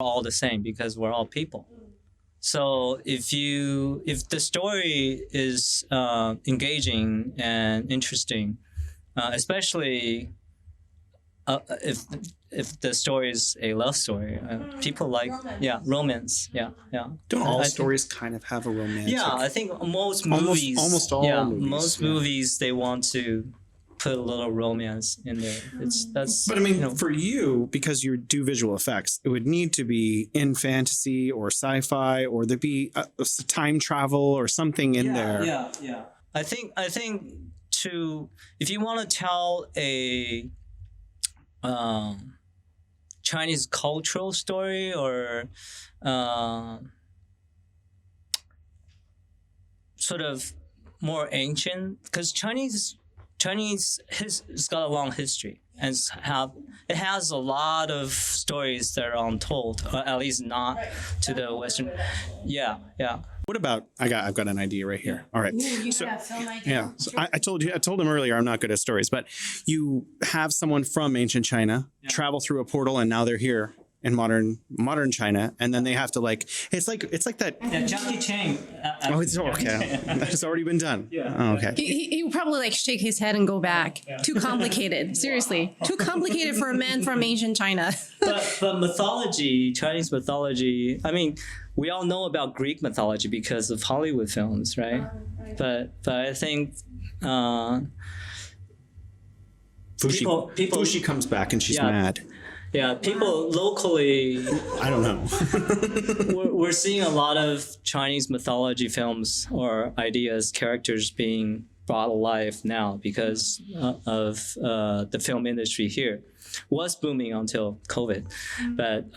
all the same because we're all people. So if the story is engaging and interesting, especially if the story is a love story, people like romance. Yeah. Don't all stories kind of have a romantic? Yeah, I think most movies, almost all movies, most movies they want to put a little romance in there. That's. But I mean, for you, because you do visual effects, it would need to be in fantasy or sci-fi, or there'd be a time travel or something in there. Yeah. I think if you want to tell a Chinese cultural story or sort of more ancient, because Chinese has got a long history and it has a lot of stories that are untold, or at least not to the Western. Yeah. What about I've got an idea right here. All right. So I told him earlier I'm not good at stories, but you have someone from ancient China travel through a portal and now they're here in modern China, and then they have to it's like that. Yeah, Jackie Chan. Oh, it's okay. That's already been done. Yeah. Oh, okay. He would probably shake his head and go back. Yeah. Too complicated. Seriously, too complicated for a man from ancient China. but mythology, Chinese mythology. I mean, we all know about Greek mythology because of Hollywood films, right? But I think. Fushi comes back and she's mad. Yeah, people locally. I don't know. we're seeing a lot of Chinese mythology films or ideas, characters being brought alive now because of the film industry here. Was booming until COVID, but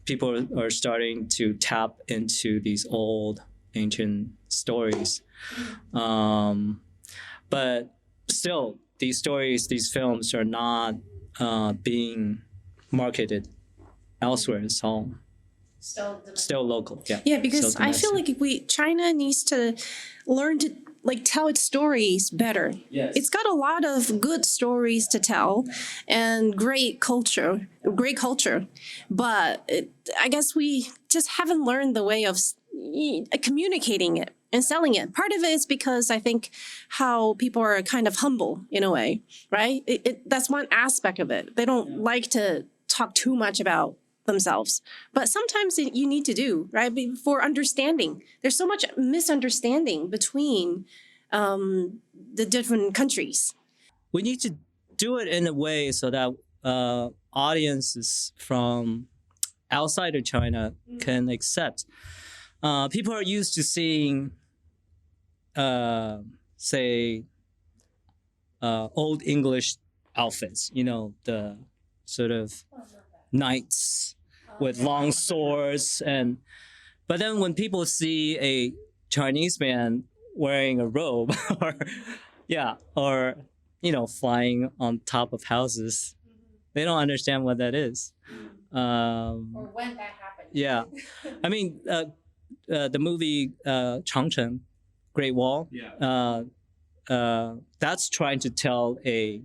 people are starting to tap into these old ancient stories. But still, these stories, these films are not being marketed elsewhere. It's all still local. Yeah, because I feel like China needs to learn to tell its stories better. Yes. It's got a lot of good stories to tell and great culture, but I guess we just haven't learned the way of communicating it and selling it. Part of it is because I think how people are kind of humble in a way, right? That's one aspect of it. They don't like to talk too much about themselves, but sometimes you need to do, right? For understanding. There's so much misunderstanding between the different countries. We need to do it in a way so that audiences from outside of China can accept. People are used to seeing, say, old English outfits, the sort of knights with long swords, but then when people see a Chinese man wearing a robe or flying on top of houses, they don't understand what that is. Or when that happened. Yeah. I mean, the movie Changcheng, Great Wall, that's trying to tell a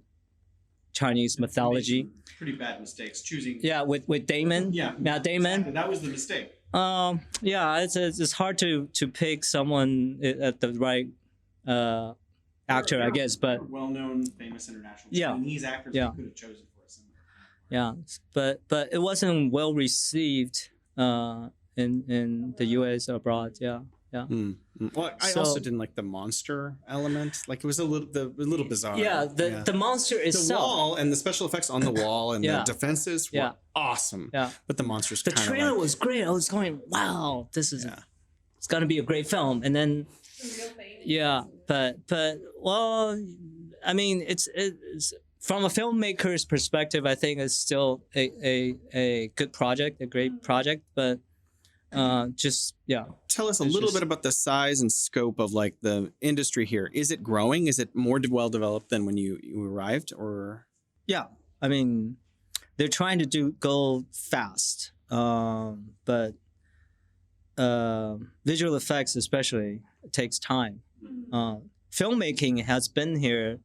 Chinese mythology. Pretty bad mistakes choosing. Yeah, with Damon. Yeah, Damon. Exactly. That was the mistake. It's hard to pick someone at the right actor, I guess, but well-known, famous international Chinese actors we could have chosen for us. Yeah, but it wasn't well received in the U.S. abroad. Yeah. Well, I also didn't like the monster element. It was a little bizarre. Yeah, the monster itself. The wall and the special effects on the wall and the defenses were awesome. Yeah. But the monsters The trailer was great. I was going, wow, this is it's gonna be a great film. And then but well, I mean, it's from a filmmaker's perspective, I think it's still a good project, a great project, but tell us a little bit about the size and scope of the industry here. Is it growing? Is it more well developed than when you arrived, or? Yeah, I mean, they're trying to go fast, but visual effects especially, it takes time. Filmmaking has been here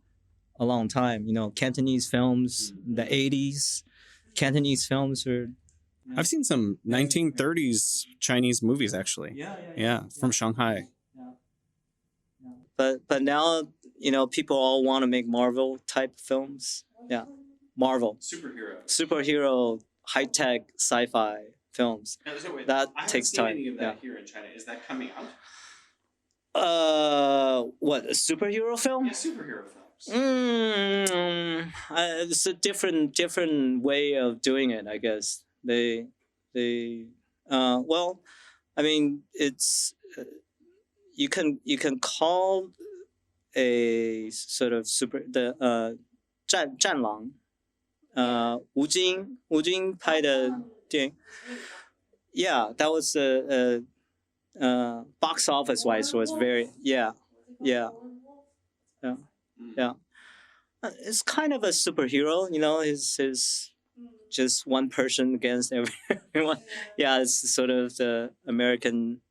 a long time. Cantonese films, the 80s, Cantonese films were I've seen some 1930s Chinese movies actually. Yeah, from Shanghai. But now people all want to make Marvel type films. Yeah, Marvel superhero high tech sci-fi films. That takes time. Here in China. Is that coming out? What, a superhero film? Yeah, superhero films. It's a different way of doing it, I guess. Well, I mean, it's you can call a sort of the 战狼吴京拍的电影 yeah, that was box office wise was very yeah. It's kind of a superhero, his just one person against everyone. Yeah, it's sort of the American.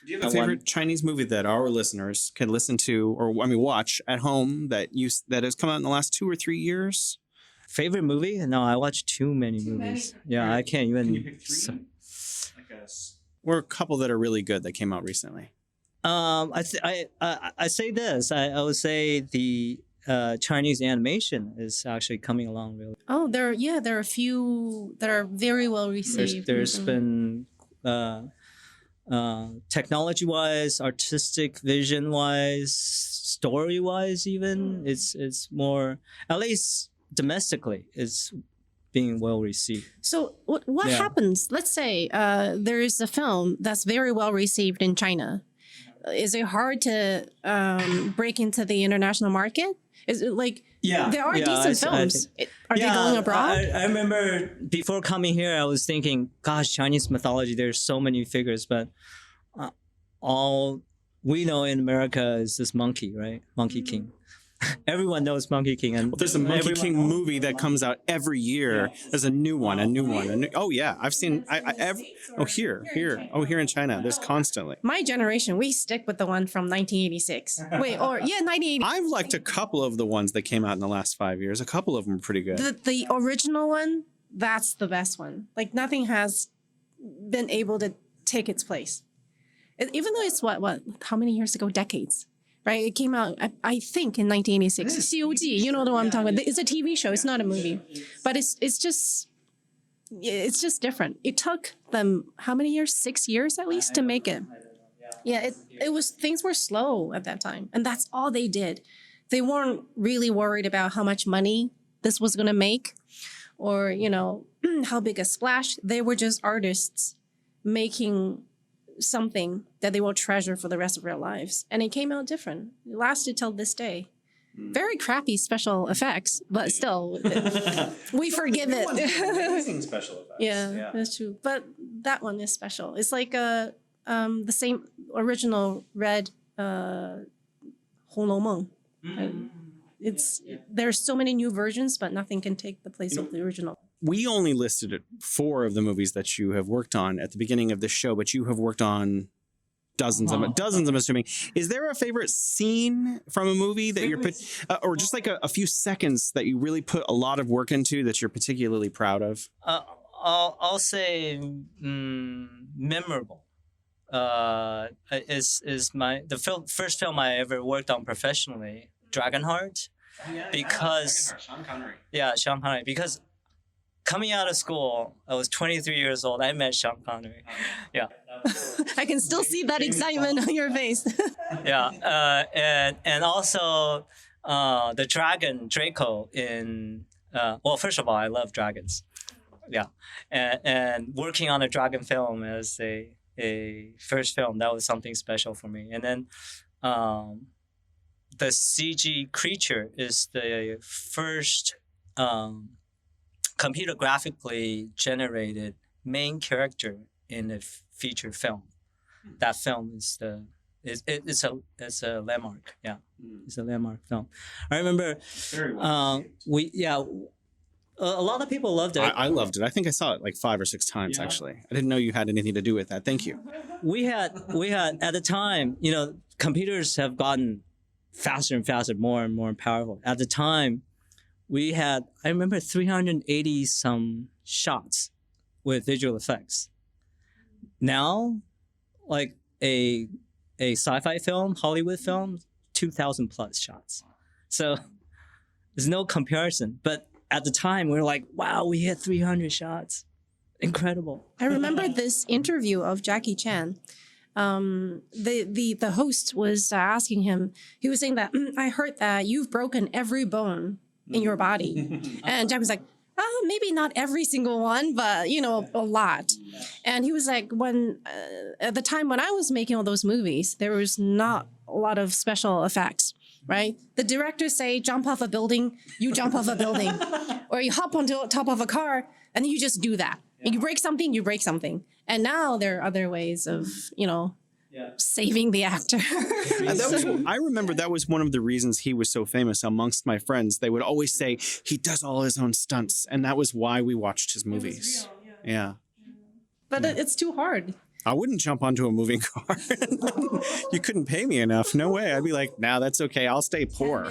Do you have a favorite Chinese movie that our listeners can listen to or watch at home that has come out in the last 2 or 3 years? Favorite movie? No, I watch too many movies. Yeah, I can't even. Can you pick 3? Or a couple that are really good that came out recently. I say this. I would say the Chinese animation is actually coming along really. Oh, there are a few that are very well received. There's been technology-wise, artistic vision-wise, story-wise, even it's more, at least domestically, it's being well received. So what happens? Let's say there is a film that's very well received in China. Is it hard to break into the international market? Is it like there are decent films? Are they going abroad? I remember before coming here, I was thinking, gosh, Chinese mythology, there's so many figures, but all we know in America is this monkey, right? Monkey King. Everyone knows Monkey King. And there's a Monkey King movie that comes out every year. There's a new one. Oh yeah, I've seen. Here in China, there's constantly. My generation, we stick with the one from 1986. 1980. I've liked a couple of the ones that came out in the last 5 years. A couple of them are pretty good. The original one, that's the best one. Like nothing has been able to take its place. Even though it's what? How many years ago? Decades. Right, it came out, I think, in 1986. 西游记, you know what I'm talking about. It's a TV show. It's not a movie, but it's just different. It took them how many years? 6 years at least to make it. Yeah, it was, things were slow at that time, and that's all they did. They weren't really worried about how much money this was going to make, or how big a splash. They were just artists making something that they will treasure for the rest of their lives, and it came out different. It lasted till this day. Very crappy special effects, but still, we forgive it. Amazing special effects. Yeah, that's true. But that one is special. It's like the same original red Hong Lo Meng. There's so many new versions, but nothing can take the place of the original. We only listed 4 of the movies that you have worked on at the beginning of the show, but you have worked on dozens, I'm assuming. Is there a favorite scene from a movie that or just like a few seconds that you really put a lot of work into that you're particularly proud of? I'll say memorable. Is the first film I ever worked on professionally, Dragonheart, because Sean Connery, because coming out of school, I was 23 years old. I met Sean Connery. Yeah. I can still see that excitement on your face. Yeah. And also the dragon, Draco, in... first of all, I love dragons. Yeah. And working on a dragon film as a first film, that was something special for me. And then the CG creature is the first... computer graphically generated main character in a feature film. That film is it's a landmark. Yeah, it's a landmark film. I remember. Very well. A lot of people loved it. I loved it. I think I saw it like 5 or 6 times actually. I didn't know you had anything to do with that. Thank you. We had at the time, computers have gotten faster and faster, more and more powerful. At the time, we had, I remember 380 some shots with visual effects. Now, like a sci-fi film, Hollywood film, 2,000 plus shots. So there's no comparison. But at the time, we were like, wow, we hit 300 shots. Incredible. I remember this interview of Jackie Chan. The host was asking him, he was saying that, I heard that you've broken every bone in your body. And Jack was like, oh, maybe not every single one, but, you know, a lot. And he was like, when at the time when I was making all those movies, there was not a lot of special effects, right? The directors say, jump off a building, you jump off a building. Or you hop onto the top of a car, and then you just do that. Yeah. You break something, you break something. And now there are other ways of, you know, saving the actor. I remember that was one of the reasons he was so famous amongst my friends. They would always say he does all his own stunts, and that was why we watched his movies. Real, yeah. But it's too hard. I wouldn't jump onto a moving car. You couldn't pay me enough. No way. I'd be like, nah, that's okay. I'll stay poor.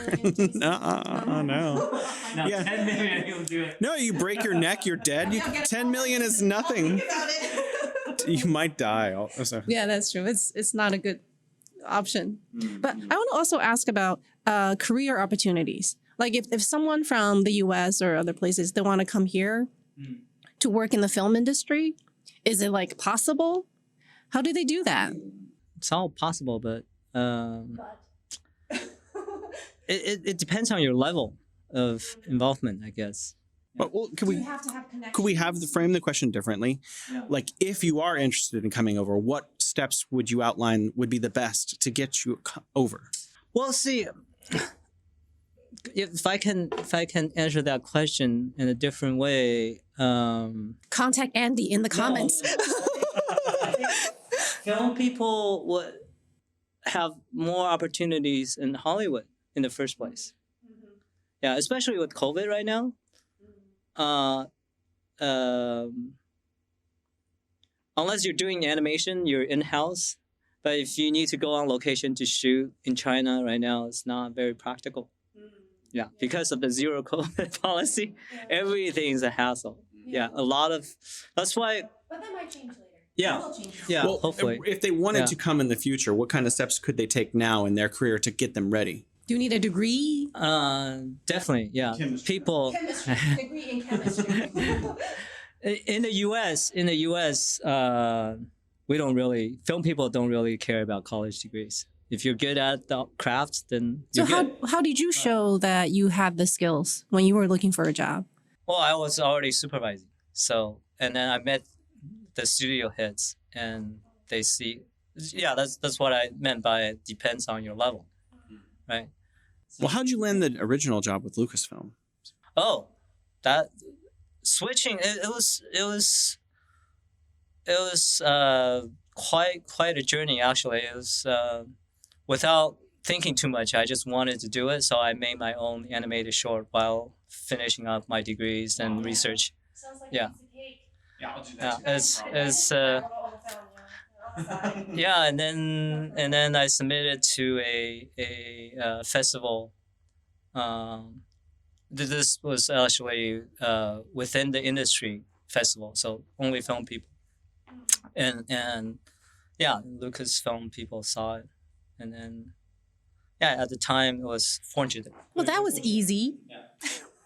No. Yeah. 10 million, you'll do it. No, you break your neck, you're dead. 10 million is nothing. You might die. Also. Yeah, that's true. It's not a good option. But I want to also ask about career opportunities. Like if someone from the US or other places, they want to come here to work in the film industry, is it like possible? How do they do that? It's all possible, but it depends on your level of involvement, I guess. But could we frame the question differently? Yeah. Like, if you are interested in coming over, what steps would you outline would be the best to get you over? Well, see, if I can answer that question in a different way, contact Andy in the comments. Film people would have more opportunities in Hollywood in the first place. Yeah, especially with COVID right now. Unless you're doing animation, you're in-house. But if you need to go on location to shoot in China right now, it's not very practical. Yeah, because of the zero COVID policy, everything is a hassle. Yeah, a lot of, that's why. But that might change later. Yeah, yeah, well, hopefully. If they wanted to come in the future, what kind of steps could they take now in their career to get them ready? Do you need a degree? Definitely, yeah. Chemistry. People. Degree in chemistry. In the U.S., film people don't really care about college degrees. If you're good at the craft, then you're good. How did you show that you had the skills when you were looking for a job? Well, I was already supervising. So, and then I met the studio heads, and they see, yeah, that's what I meant by it depends on your level, right? Well, how'd you land the original job with Lucasfilm? Oh, that switching, it was quite a journey, actually. It was without thinking too much. I just wanted to do it, so I made my own animated short while finishing up my degrees and research. Sounds like yeah. Yeah, I'll do that. Yeah, and then I submitted to a festival. This was actually within the industry festival, so only film people. And yeah, Lucasfilm people saw it, and then yeah, at the time it was fortunate. Well, that was easy. Yeah.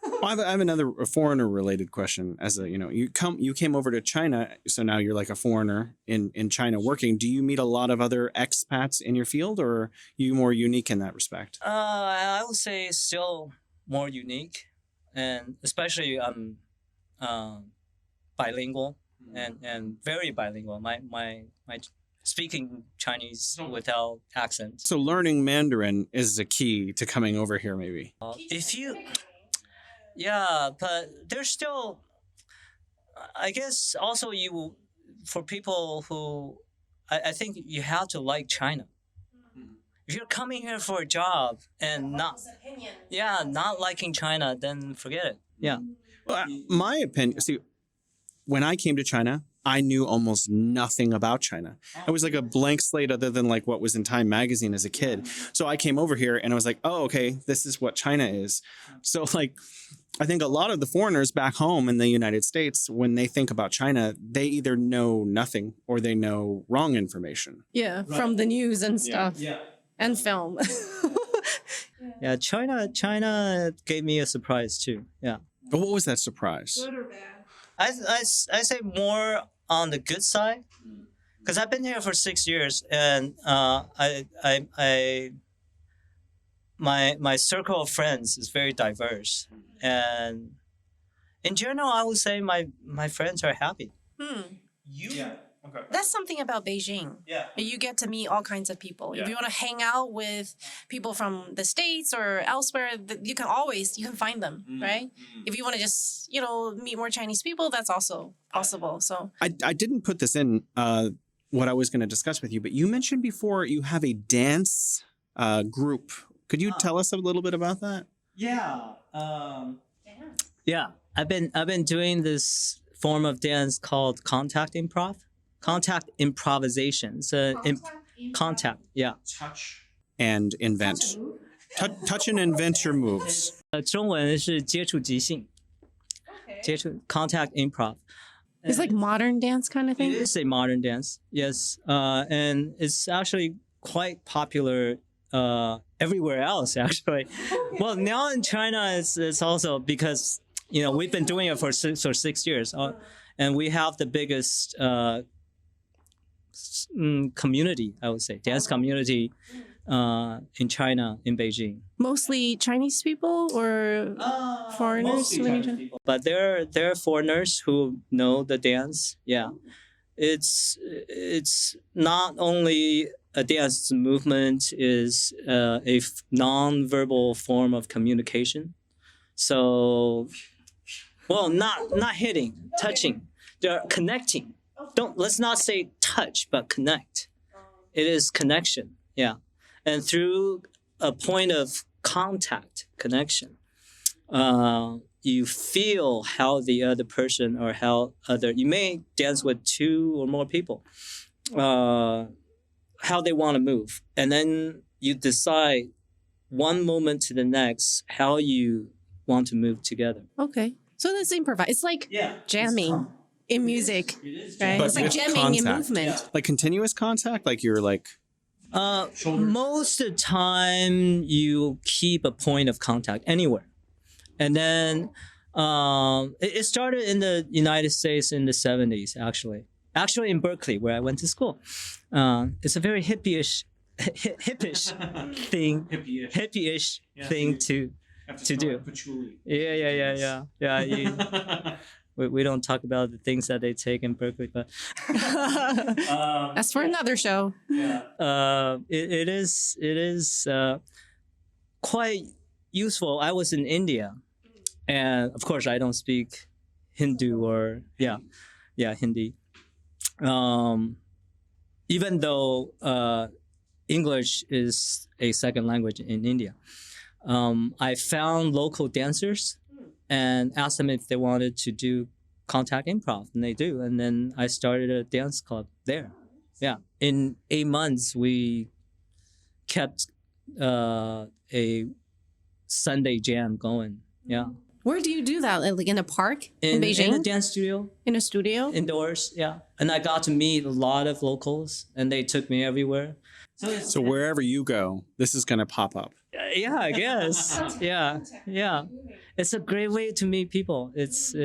Well, I have another foreigner-related question. As you came over to China, so now you're like a foreigner in China working. Do you meet a lot of other expats in your field, or are you more unique in that respect? I would say still more unique, and especially I'm bilingual and very bilingual. My speaking Chinese without accent. So learning Mandarin is the key to coming over here, maybe. Yeah, but there's still, I guess also for people who, I think you have to like China. If you're coming here for a job and not liking China, then forget it. Yeah. Well, my opinion, see, when I came to China, I knew almost nothing about China. I was like a blank slate other than like what was in Time magazine as a kid. So I came over here and I was like, oh, okay, this is what China is. So like, I think a lot of the foreigners back home in the United States, when they think about China, they either know nothing or they know wrong information. Yeah, from the news and stuff and film. Yeah, China gave me a surprise too. Yeah. But what was that surprise? Good or bad? I say more on the good side, because I've been here for 6 years, and my circle of friends is very diverse, and in general, I would say my friends are happy. Yeah. Okay. That's something about Beijing. Yeah. You get to meet all kinds of people. Yeah. If you want to hang out with people from the States or elsewhere, you can find them, right? If you want to just, meet more Chinese people, that's also possible. So I didn't put this in what I was going to discuss with you, but you mentioned before you have a dance group. Could you tell us a little bit about that? Yeah. Yeah. I've been doing this form of dance called contact improvisation. So contact. Yeah. Touch and invent. Touch and invent your moves. 中文是接触即兴，接触 contact improv. it's like modern dance kind of It thing. is a modern dance, yes, and it's actually quite popular everywhere else. Actually, well, now in China, it's also because we've been doing it for 6 years, and we have the biggest community, I would say, dance community in China, in Beijing. Mostly Chinese people or foreigners? Mostly living in Chinese China? people. But there are foreigners who know the dance. Yeah, it's not only a dance movement, is a non-verbal form of communication. So, well, not hitting, touching. They're connecting. Let's not say touch, but connect. It is connection. Yeah, and through a point of contact, connection, you feel how the other person or you may dance with 2 or more people, how they want to move, and then you decide one moment to the next how you want to move together. Okay. So that's improvise. It's like jamming in music, right? But It's like with jamming in contact. movement. Like continuous contact? Like you're like... Most of the time, you keep a point of contact anywhere. And then it started in the United States in the 70s, actually. Actually, in Berkeley, where I went to school. It's a very hippish thing, hippie-ish thing to do. Yeah. We don't talk about the things that they take in Berkeley, but That's for another show. it is quite useful. I was in India, and of course I don't speak Hindu or Hindi. Even though English is a second language in India, I found local dancers and asked them if they wanted to do contact improv, and they do. And then I started a dance club there. Yeah, in 8 months we kept a Sunday jam going. Yeah, Where do you do that? Like in a park in Beijing? in a dance studio, In a studio? indoors. Yeah, and I got to meet a lot of locals, and they took me everywhere. So wherever you go, this is going to pop up. Yeah, I guess. Yeah. It's a great way to meet people. It's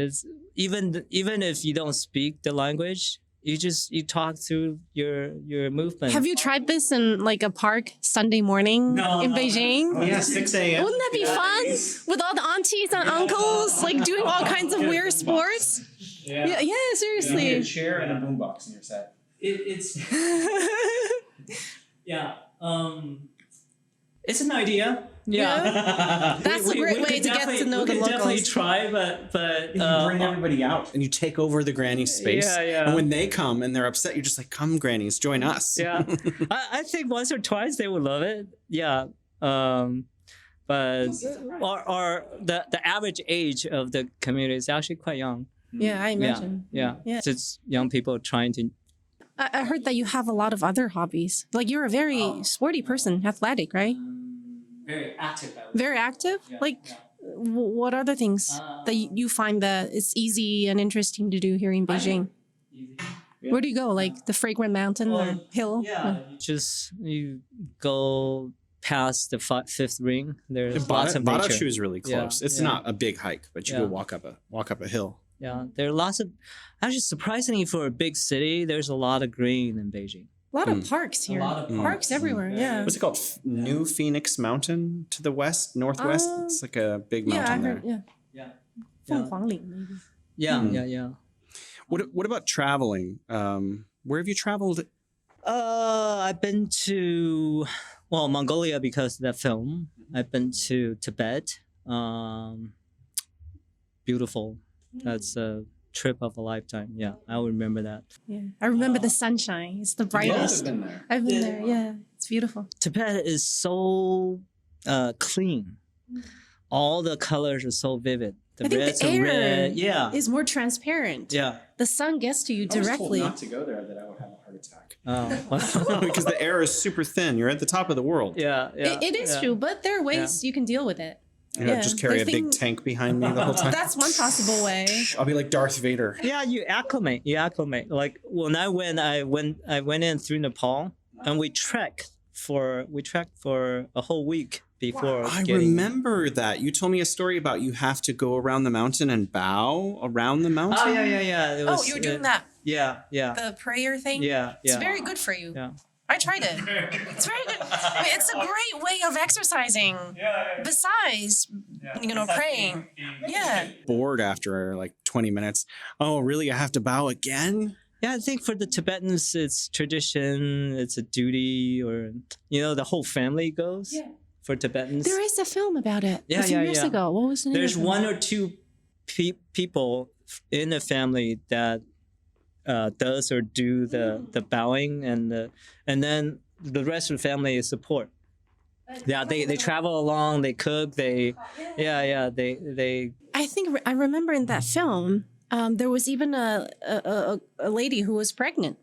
even if you don't speak the language, you talk through your movement. Have you tried this in like a park Sunday morning in Beijing? Oh, yeah, 6 a.m. Wouldn't that be fun? With all the aunties and uncles, like doing all kinds of weird sports? Yeah, seriously. A chair and a boombox in your set. It's yeah. It's an idea. Yeah. That's a great way to get to know the we could definitely locals. try, but You bring everybody out and you take over the granny space. Yeah. And when they come and they're upset, you're just like, come, grannies, join us. yeah. I think once or twice they would love it. Yeah. But or the average age of the community is actually quite young. Yeah, I imagine. Yeah. Yeah. It's young people trying to. I heard that you have a lot of other hobbies. Like you're a very sporty person, athletic, right? Very active. Very active? Yeah, Like, what other things that you find that it's easy and interesting to do here in Beijing? Where do you go? Like the Fragrant Mountain or hill? You go past the fifth ring. There's lots of nature. Badachu is really close. It's not a big hike, but you go walk up a hill. Yeah, there are lots of. Actually, surprisingly, for a big city, there's a lot of green in Beijing. A lot of parks here. Parks everywhere. Yeah. What's it called? New Phoenix Mountain to the northwest. It's like a big mountain I heard. there. Yeah. 凤凰岭 maybe. Yeah. What about traveling? Where have you traveled? I've been to Mongolia because of that film. I've been to Tibet. Beautiful. That's a trip of a lifetime. Yeah, I will remember that. Yeah, I remember the sunshine. It's the brightest. been there. I've been there. Yeah, it's beautiful. Tibet is so clean. All the colors are so vivid. I think reds the are air red. Yeah. is more transparent. Yeah. The sun gets to you I was told directly. not to go there, that I would have a heart attack. Oh. Because the air is super thin. You're at the top of the world. Yeah. It is true, but there are ways you can deal with it. Just carry a big tank behind me the whole time. That's one possible way. I'll be like Darth Vader. Yeah, you acclimate. Like when I went in through Nepal, and we trekked for a whole week before. I remember that. You told me a story about you have to go around the mountain and bow around the mountain. Oh yeah. It was, you were doing that. Yeah. The prayer thing? Yeah. It's very good for you. Yeah. I tried it. It's very good. I mean, it's a great way of exercising. Besides, praying. Yeah. Bored after like 20 minutes. Oh, really? I have to bow again? Yeah, I think for the Tibetans, it's tradition, it's a duty, or the whole family goes. Yeah. For Tibetans, There is a film about it. Yeah, a few years ago. What was the name? There's of it? one or two people in the family that does or do the bowing, and then the rest of the family is support. Yeah, they travel along, they cook, they. I think I remember in that film, there was even a lady who was pregnant.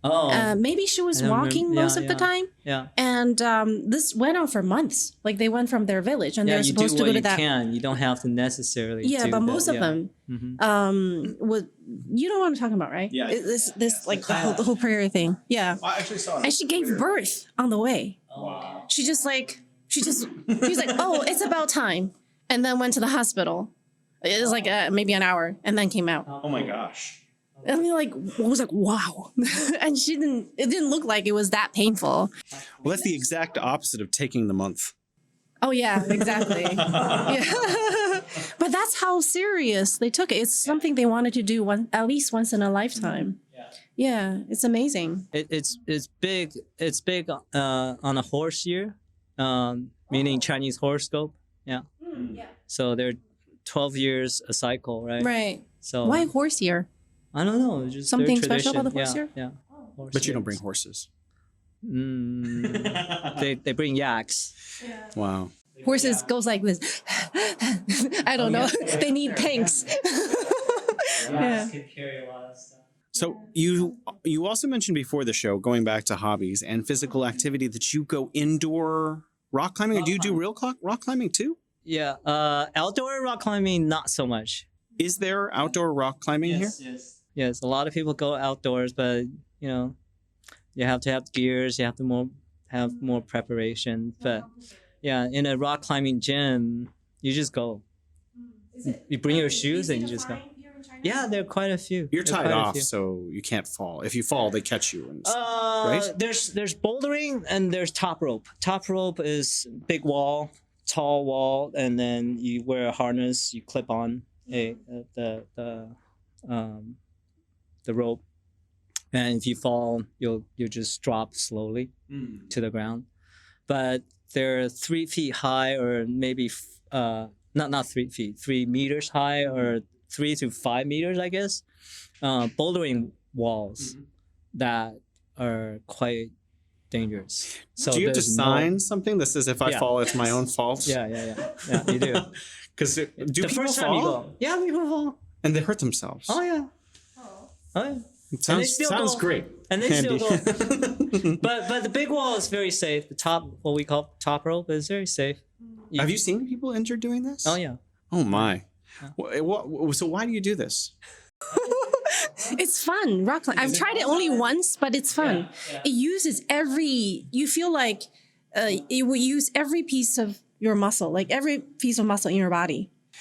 Oh. Maybe she was I don't walking remember. most of the time. Yeah. And this went on for months. Like they went from their village and they're supposed to go to that. You don't have to necessarily. Yeah, do but that. most of them, would. You know what I'm talking about, right? Yeah. This like the whole prayer thing. Yeah. I actually saw it. And she gave birth on the way. Wow. She was like, oh, it's about time, and then went to the hospital. It was like maybe an hour, and then came out. Oh my gosh. I mean, I was like, wow. And it didn't look like it was that painful. Well, that's the exact opposite of taking the month. Oh, yeah, exactly. Yeah. But that's how serious they took it. It's something they wanted to do at least once in a lifetime. Yeah, it's amazing. It's big. It's big on a horse year, meaning Chinese horoscope. Yeah. So they're 12 years a cycle, right? Right. So Why horse year? I don't know. It's just Something their special about tradition. the horse Yeah. But you don't bring horses. They bring yaks. Wow. Horses goes like this. I don't know. They need tanks. Yaks can carry a lot of stuff. So you also mentioned before the show, going back to hobbies and physical activity, that you go indoor rock climbing. Or do you do real rock climbing too? Yeah. Outdoor rock climbing, not so much. Is there outdoor rock climbing here? Yes. A lot of people go outdoors, but you have to have gears. You have to have more preparation. But yeah, in a rock climbing gym, you just go. You bring your shoes and you just go. Yeah, there are quite a few. You're tied off, so you can't fall. If you fall, they catch you. Right? There's bouldering and there's top rope. Top rope is big wall, tall wall, and then you wear a harness. You clip on the rope, and if you fall, you'll just drop slowly to the ground. But they're 3 feet high, or maybe not 3 feet, 3 meters high, or 3 to 5 meters, I guess. Bouldering walls that are quite dangerous. So do you have to sign something that says if I fall, it's my own fault? Yeah, you do. Because do The people first fall? time you go, yeah, people fall. And they hurt themselves. Oh yeah. Oh yeah. It And they sounds still go. great. And they still Handy. go. But the big wall is very safe. The top, what we call top rope, is very safe. Have you seen people injured doing this? Oh yeah. Oh my. So why do you do this? It's fun. Rock climbing. I've tried it only once, but it's fun. It uses you feel like it will use every piece of your muscle, like every piece of muscle in your body.